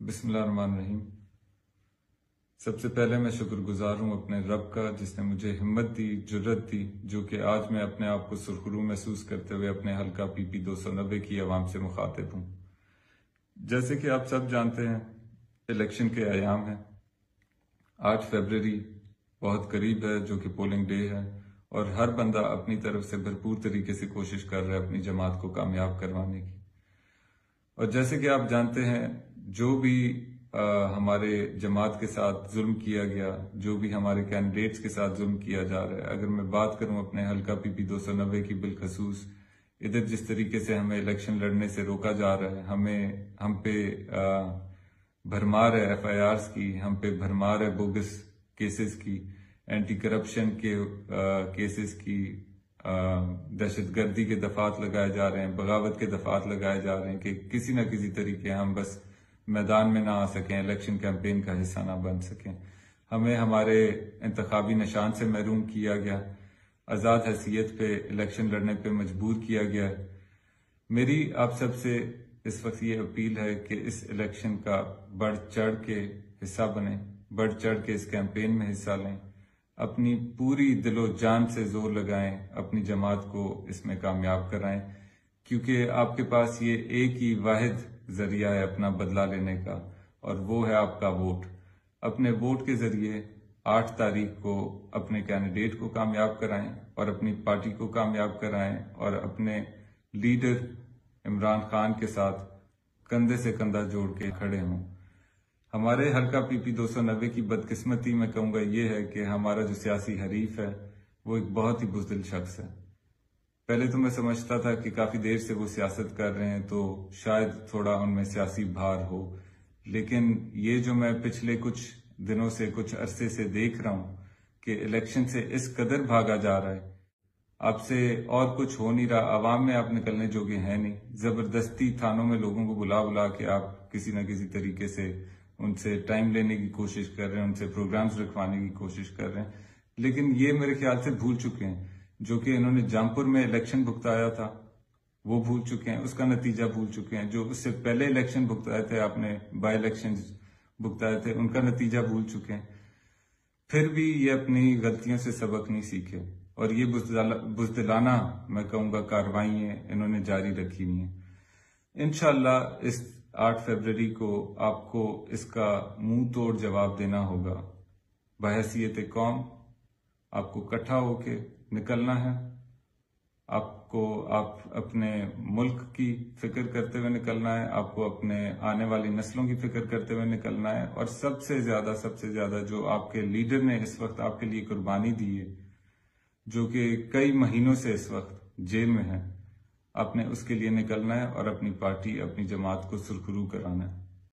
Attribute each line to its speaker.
Speaker 1: بسم اللہ الرحمن الرحیم۔ سب سے پہلے میں شکر گزار ہوں اپنے رب کا جس نے مجھے ہمت دی، جرت دی، جو کہ آج میں اپنے آپ کو سرخرو محسوس کرتے ہوئے اپنے حلقہ PP 290 کی عوام سے مخاطب ہوں۔ جیسے کہ آپ سب جانتے ہیں، الیکشن کے ایام ہیں۔ 8 فروری بہت قریب ہے جو کہ پولنگ ڈے ہے، اور ہر بندہ اپنی طرف سے بھرپور طریقے سے کوشش کر رہا ہے اپنی جماعت کو کامیاب کروانے کی۔ اور جیسے کہ آپ جانتے ہیں، جو بھی ہمارے جماعت کے ساتھ ظلم کیا گیا، جو بھی ہمارے کینڈیڈیٹس کے ساتھ ظلم کیا جا رہا ہے، اگر میں بات کروں اپنے حلقہ PP 290 کی بالخصوص، ادھر جس طریقے سے ہمیں الیکشن لڑنے سے روکا جا رہا ہے، ہم پہ بھرمار ہے FIRs کی، ہم پہ بھرمار ہے بوگس کیسز کی، اینٹی کرپشن کے کیسز کی، دہشت گردی کے دفعات لگائے جا رہے ہیں، بغاوت کے دفعات لگائے جا رہے ہیں کہ کسی نہ کسی طریقے ہم بس میدان میں نہ آ سکیں، الیکشن کیمپین کا حصہ نہ بن سکیں۔ ہمیں ہمارے انتخابی نشان سے محروم کیا گیا، آزاد حیثیت پہ الیکشن لڑنے پہ مجبور کیا گیا۔ میری آپ سب سے اس وقت یہ اپیل ہے کہ اس الیکشن کا بڑھ چڑھ کے حصہ بنیں، بڑھ چڑھ کے اس کیمپین میں حصہ لیں، اپنی پوری دل و جان سے زور لگائیں، اپنی جماعت کو اس میں کامیاب کرائیں، کیونکہ آپ کے پاس یہ ایک ہی واحد ذریعہ ہے اپنا بدلہ لینے کا، اور وہ ہے آپ کا ووٹ۔ اپنے ووٹ کے ذریعے 8 تاریخ کو اپنے کینڈیڈیٹ کو کامیاب کرائیں اور اپنی پارٹی کو کامیاب کرائیں، اور اپنے لیڈر عمران خان کے ساتھ کندھے سے کندھا جوڑ کے کھڑے ہوں۔ ہمارے حلقہ PP 290 کی بدقسمتی میں کہوں گا یہ ہے کہ ہمارا جو سیاسی حریف ہے وہ ایک بہت ہی بزدل شخص ہے۔ پہلے تو میں سمجھتا تھا کہ کافی دیر سے وہ سیاست کر رہے ہیں تو شاید تھوڑا ان میں سیاسی بھار ہو، لیکن یہ جو میں پچھلے کچھ دنوں سے، کچھ عرصے سے دیکھ رہا ہوں کہ الیکشن سے اس قدر بھاگا جا رہا ہے، آپ سے اور کچھ ہو نہیں رہا، عوام میں آپ نکلنے جوگے ہیں نہیں، زبردستی تھانوں میں لوگوں کو بلا کے آپ کسی نہ کسی طریقے سے ان سے ٹائم لینے کی کوشش کر رہے ہیں، ان سے پروگرامز رکھوانے کی کوشش کر رہے ہیں، لیکن یہ میرے خیال سے بھول چکے ہیں جو کہ انہوں نے جامپور میں الیکشن بھگتایا تھا وہ بھول چکے ہیں، اس کا نتیجہ بھول چکے ہیں، جو اس سے پہلے الیکشن بھگتائے تھے، آپ نے بائی الیکشن بھگتائے تھے، ان کا نتیجہ بھول چکے ہیں۔ پھر بھی یہ اپنی غلطیوں سے سبق نہیں سیکھے، اور یہ بزدلانہ میں کہوں گا کارروائیاں انہوں نے جاری رکھی ہوئی ہیں۔ انشاءاللہ اس 8 فروری کو آپ کو اس کا منہ توڑ جواب دینا ہوگا۔ بحیثیت قوم آپ کو اکٹھا ہو کے نکلنا ہے، آپ اپنے ملک کی فکر کرتے ہوئے نکلنا ہے، آپ کو اپنے آنے والی نسلوں کی فکر کرتے ہوئے نکلنا ہے، اور سب سے زیادہ جو آپ کے لیڈر نے اس وقت آپ کے لیے قربانی دی ہے، جو کہ کئی مہینوں سے اس وقت جیل میں ہے، آپ نے اس کے لیے نکلنا ہے اور اپنی پارٹی، اپنی جماعت کو سرخرو کرانا ہے۔